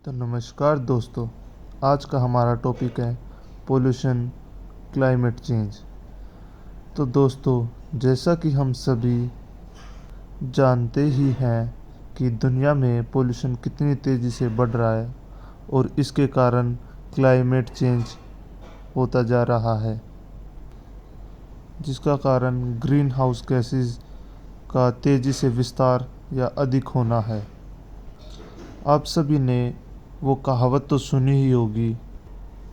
तो नमस्कार दोस्तों। आज का हमारा टॉपिक है पोल्यूशन, क्लाइमेट चेंज। तो दोस्तों, जैसा कि हम सभी जानते ही हैं कि दुनिया में पोल्यूशन कितनी तेज़ी से बढ़ रहा है और इसके कारण क्लाइमेट चेंज होता जा रहा है, जिसका कारण ग्रीन हाउस गैसेस का तेज़ी से विस्तार या अधिक होना है। आप सभी ने वो कहावत तो सुनी ही होगी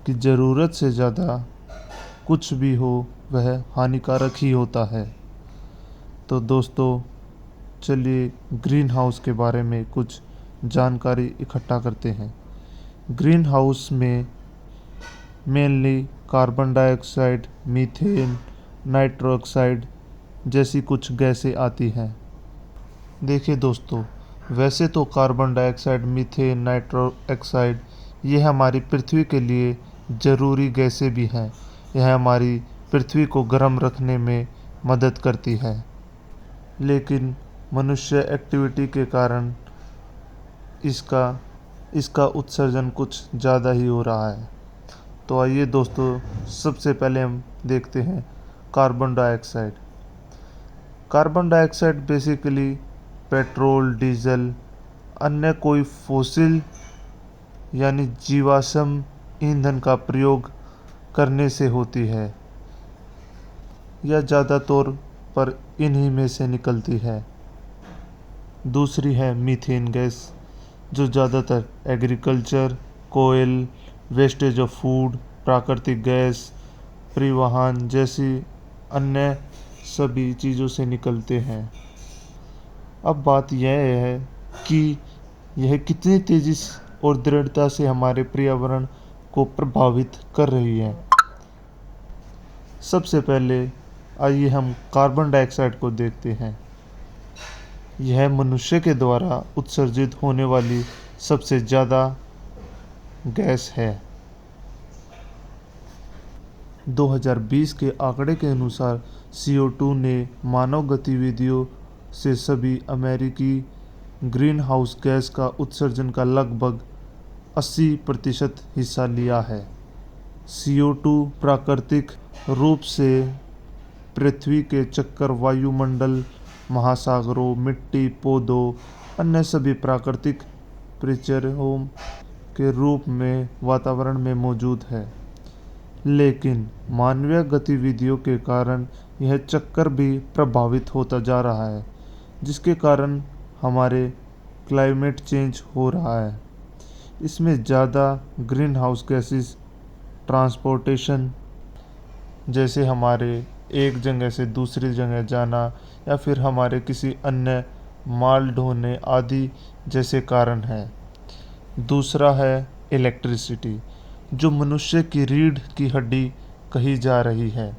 कि ज़रूरत से ज़्यादा कुछ भी हो वह हानिकारक ही होता है। तो दोस्तों, चलिए ग्रीन हाउस के बारे में कुछ जानकारी इकट्ठा करते हैं। ग्रीन हाउस में mainly carbon dioxide, methane, nitro oxide जैसी कुछ गैसें आती हैं। देखिए दोस्तों, वैसे तो carbon dioxide, methane, nitro oxide ये हमारी पृथ्वी के लिए ज़रूरी गैसें भी हैं। यह हमारी पृथ्वी को गर्म रखने में मदद करती है, लेकिन मनुष्य एक्टिविटी के कारण इसका इसका उत्सर्जन कुछ ज़्यादा ही हो रहा है। तो आइए दोस्तों, सबसे पहले हम देखते हैं carbon dioxide. Carbon dioxide basically petrol, diesel, अन्य कोई फॉसिल यानी जीवाश्म ईंधन का प्रयोग करने से होती है या ज़्यादा तौर पर इन्हीं में से निकलती है। दूसरी है मीथेन गैस, जो ज़्यादातर एग्रीकल्चर, कोयल, वेस्टेज ऑफ फूड, प्राकृतिक गैस, परिवहन जैसी अन्य सभी चीज़ों से निकलते हैं। अब बात यह है कि यह कितनी तेज़ी और दृढ़ता से हमारे पर्यावरण को प्रभावित कर रही है। सबसे पहले आइए हम कार्बन डाइऑक्साइड को देखते हैं। यह मनुष्य के द्वारा उत्सर्जित होने वाली सबसे ज़्यादा गैस है। 2020 के आंकड़े के अनुसार CO2 ने मानव गतिविधियों से सभी अमेरिकी ग्रीन हाउस गैस का उत्सर्जन का लगभग 80% हिस्सा लिया है। CO2 प्राकृतिक रूप से पृथ्वी के चक्कर, वायुमंडल, महासागरों, मिट्टी, पौधों, अन्य सभी प्राकृतिक परिचयों के रूप में वातावरण में मौजूद है। लेकिन मानवीय गतिविधियों के कारण यह चक्कर भी प्रभावित होता जा रहा है, जिसके कारण हमारे क्लाइमेट चेंज हो रहा है। इसमें ज़्यादा ग्रीन हाउस गैसेस ट्रांसपोर्टेशन, जैसे हमारे एक जगह से दूसरी जगह जाना या फिर हमारे किसी अन्य माल ढोने आदि जैसे कारण है। दूसरा है इलेक्ट्रिसिटी, जो मनुष्य की रीढ़ की हड्डी कही जा रही है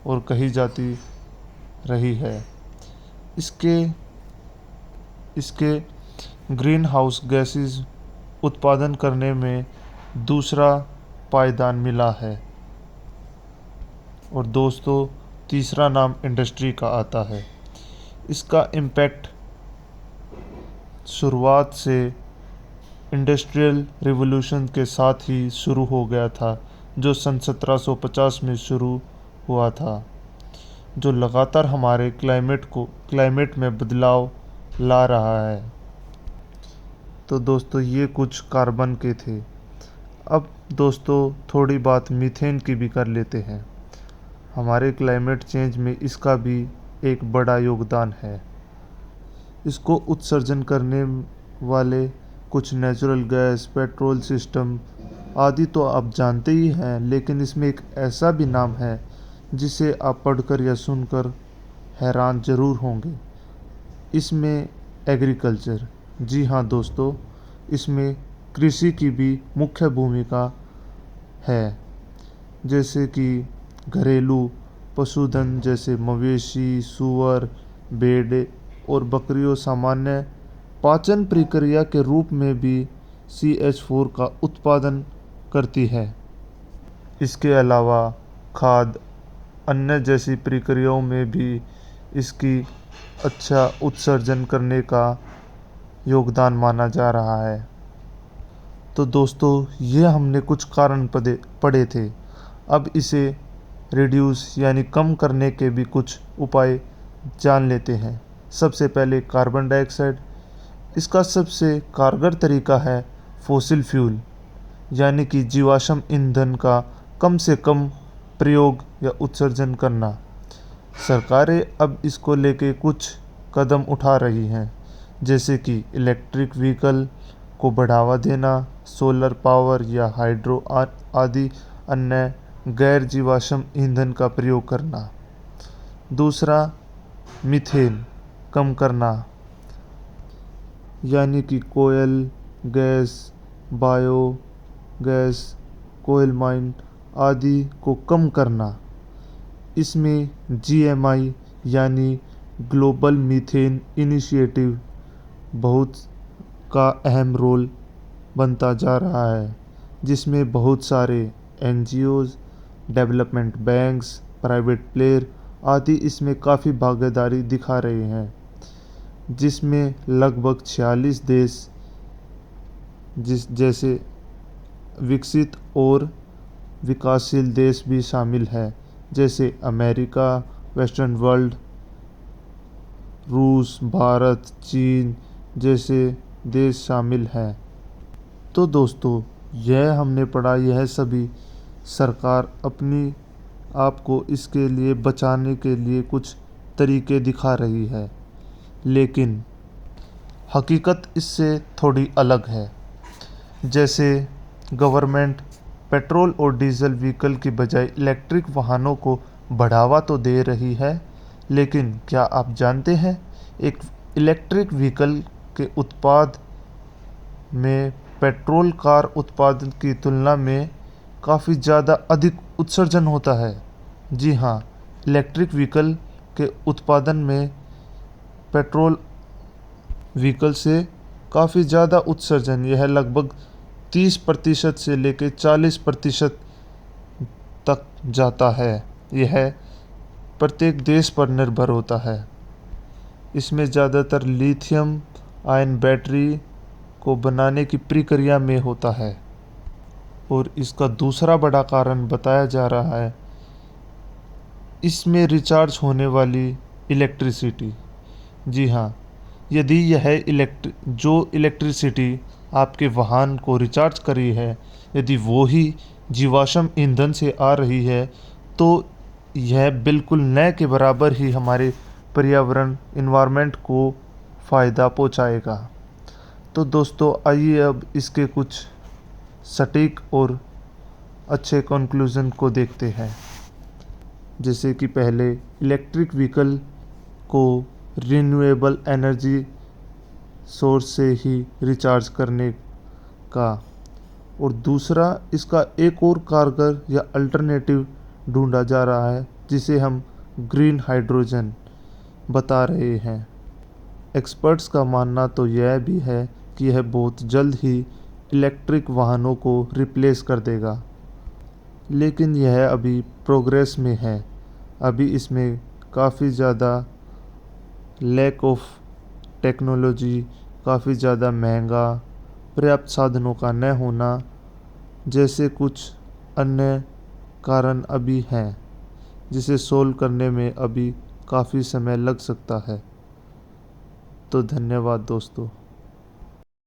और कही जाती रही है। इसके इसके ग्रीन हाउस गैसेस उत्पादन करने में दूसरा पायदान मिला है। और दोस्तों, तीसरा नाम इंडस्ट्री का आता है। इसका इम्पैक्ट शुरुआत से इंडस्ट्रियल रिवॉल्यूशन के साथ ही शुरू हो गया था, जो सन 1750 में शुरू हुआ था, जो लगातार हमारे क्लाइमेट में बदलाव ला रहा है। तो दोस्तों, ये कुछ कार्बन के थे। अब दोस्तों, थोड़ी बात मीथेन की भी कर लेते हैं। हमारे क्लाइमेट चेंज में इसका भी एक बड़ा योगदान है। इसको उत्सर्जन करने वाले कुछ नेचुरल गैस, पेट्रोल सिस्टम आदि तो आप जानते ही हैं, लेकिन इसमें एक ऐसा भी नाम है जिसे आप पढ़कर या सुनकर हैरान ज़रूर होंगे। इसमें एग्रीकल्चर, जी हाँ दोस्तों, इसमें कृषि की भी मुख्य भूमिका है। जैसे कि घरेलू पशुधन जैसे मवेशी, सूअर, भेड़ और बकरियों सामान्य पाचन प्रक्रिया के रूप में भी CH4 का उत्पादन करती है। इसके अलावा खाद, अन्य जैसी प्रक्रियाओं में भी इसकी अच्छा उत्सर्जन करने का योगदान माना जा रहा है। तो दोस्तों ये हमने कुछ कारण पढ़े थे। अब इसे रिड्यूस यानी कम करने के भी कुछ उपाय जान लेते हैं। सबसे पहले कार्बन डाइऑक्साइड। इसका सबसे कारगर तरीका है फॉसिल फ्यूल यानी कि जीवाश्म ईंधन का कम से कम प्रयोग या उत्सर्जन करना। सरकारें अब इसको लेके कुछ कदम उठा रही हैं, जैसे कि इलेक्ट्रिक व्हीकल को बढ़ावा देना, सोलर पावर या हाइड्रो आदि अन्य गैर जीवाश्म ईंधन का प्रयोग करना। दूसरा, मीथेन कम करना यानी कि कोयल गैस, बायो गैस, कोयल माइन आदि को कम करना। इसमें GMI यानी ग्लोबल मीथेन इनिशिएटिव बहुत का अहम रोल बनता जा रहा है, जिसमें बहुत सारे NGOs, development banks, private player आदि इसमें काफ़ी भागीदारी दिखा रहे हैं, जिसमें लगभग 46 देश जैसे विकसित और विकासशील देश भी शामिल है, जैसे अमेरिका, वेस्टर्न वर्ल्ड, रूस, भारत, चीन जैसे देश शामिल हैं। तो दोस्तों यह हमने पढ़ा, यह सभी सरकार अपनी आप को इसके लिए बचाने के लिए कुछ तरीके दिखा रही है, लेकिन हकीकत इससे थोड़ी अलग है। जैसे गवर्नमेंट पेट्रोल और डीजल व्हीकल की बजाय इलेक्ट्रिक वाहनों को बढ़ावा तो दे रही है, लेकिन क्या आप जानते हैं एक इलेक्ट्रिक व्हीकल के उत्पाद में पेट्रोल कार उत्पादन की तुलना में काफ़ी ज़्यादा अधिक उत्सर्जन होता है। जी हाँ, इलेक्ट्रिक व्हीकल के उत्पादन में पेट्रोल व्हीकल से काफ़ी ज़्यादा उत्सर्जन, यह लगभग 30% से लेकर 40% तक जाता है। यह प्रत्येक देश पर निर्भर होता है। इसमें ज़्यादातर लिथियम आयन बैटरी को बनाने की प्रक्रिया में होता है। और इसका दूसरा बड़ा कारण बताया जा रहा है, इसमें रिचार्ज होने वाली इलेक्ट्रिसिटी। जी हाँ, यदि यह इलेक्ट्रिसिटी आपके वाहन को रिचार्ज करी है, यदि वो ही जीवाश्म ईंधन से आ रही है, तो यह बिल्कुल न के बराबर ही हमारे पर्यावरण इन्वायरमेंट को फ़ायदा पहुंचाएगा। तो दोस्तों आइए अब इसके कुछ सटीक और अच्छे कंक्लूज़न को देखते हैं। जैसे कि पहले इलेक्ट्रिक व्हीकल को रिन्यूएबल एनर्जी सोर्स से ही रिचार्ज करने का, और दूसरा इसका एक और कारगर या अल्टरनेटिव ढूंढा जा रहा है, जिसे हम ग्रीन हाइड्रोजन बता रहे हैं। एक्सपर्ट्स का मानना तो यह भी है कि यह बहुत जल्द ही इलेक्ट्रिक वाहनों को रिप्लेस कर देगा, लेकिन यह अभी प्रोग्रेस में है। अभी इसमें काफ़ी ज़्यादा लैक ऑफ टेक्नोलॉजी, काफ़ी ज़्यादा महंगा, पर्याप्त साधनों का न होना जैसे कुछ अन्य कारण अभी हैं, जिसे सोल्व करने में अभी काफ़ी समय लग सकता है। तो धन्यवाद दोस्तों।